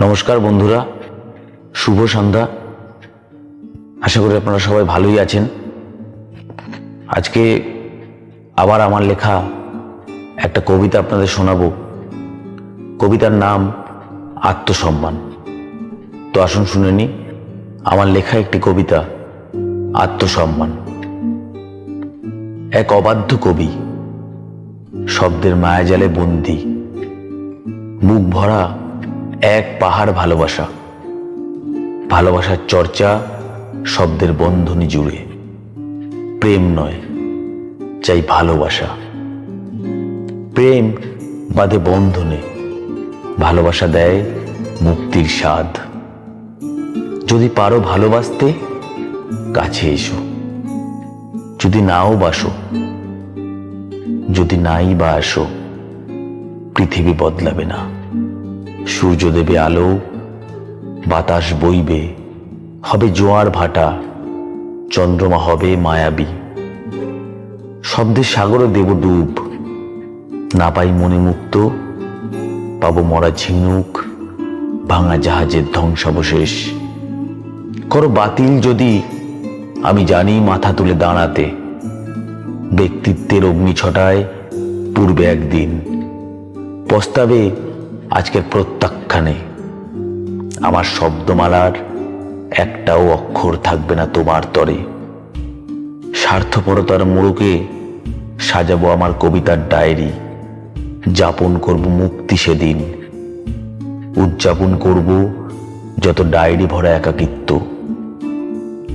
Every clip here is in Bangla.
নমস্কার বন্ধুরা, শুভ সন্ধ্যা। আশা করি আপনারা সবাই ভালোই আছেন। আজকে আবার আমার লেখা একটা কবিতা আপনাদের শোনাবো। কবিতার নাম আত্মসম্মান। তো আসুন শুনে নি আমার লেখা একটি কবিতা, আত্মসম্মান। এক অবাধ্য কবি, শব্দের মায়াজালে বন্দী, বুক ভরা এক পাহাড় ভালোবাসা, ভালোবাসার চর্চা শব্দের বন্ধনী জুড়ে। প্রেম নয়, চাই ভালোবাসা। প্রেম বাঁধে বন্ধনে, ভালোবাসা দেয় মুক্তির স্বাদ। যদি পারো ভালোবাসতে, কাছে এসো। যদি নাও বাসো, যদি নাই বা আসো, পৃথিবী বদলাবে না। সূর্য দেবে আলো, বাতাস বইবে, হবে জোয়ার ভাটা, চন্দ্রমা হবে মায়াবী। শব্দের সাগরে দেব ডুব, না পাই মনে মুক্ত, পাবো মরা ঝিনুক, ভাঙা জাহাজের ধ্বংসাবশেষ। করো বাতিল যদি, আমি জানি মাথা তুলে দাঁড়াতে। ব্যক্তিত্বের অগ্নিছটায় পূর্বে একদিন পস্তাবে আজকের প্রত্যাখ্যানে। আমার শব্দমালার একটাও অক্ষর থাকবে না তোমার তরে। স্বার্থপরতার মোড়কে সাজাবো আমার কবিতার ডায়েরি। যাপন করব মুক্তি সেদিন, উদযাপন করব যত ডায়েরি ভরা একাকিত্ব।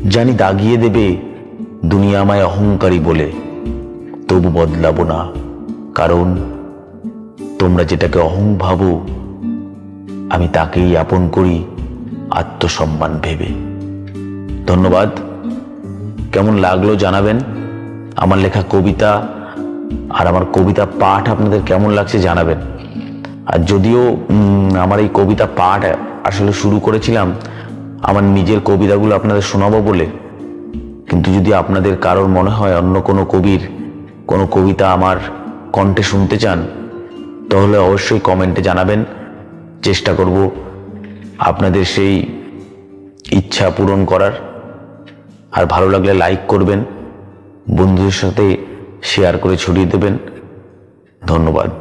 জানি দাগিয়ে দেবে দুনিয়া আমায় অহংকারী বলে, তবু বদলাবো না, কারণ তোমরা যেটাকে অহং ভাবো, আমি তাকেই আপন করি আত্মসম্মান ভেবে। ধন্যবাদ। কেমন লাগলো জানাবেন। আমার লেখা কবিতা আর আমার কবিতা পাঠ আপনাদের কেমন লাগছে জানাবেন। আর যদিও আমার এই কবিতা পাঠ আসলে শুরু করেছিলাম আমার নিজের কবিতাগুলো আপনাদের শোনাবো বলে, কিন্তু যদি আপনাদের কারোর মনে হয় অন্য কোনো কবির কোনো কবিতা আমার কণ্ঠে শুনতে চান, তাহলে অবশ্যই কমেন্টে জানাবেন। চেষ্টা করব আপনাদের সেই ইচ্ছা পূরণ করার। আর ভালো লাগলে লাইক করবেন, বন্ধুদের সাথে শেয়ার করে ছড়িয়ে দেবেন। ধন্যবাদ।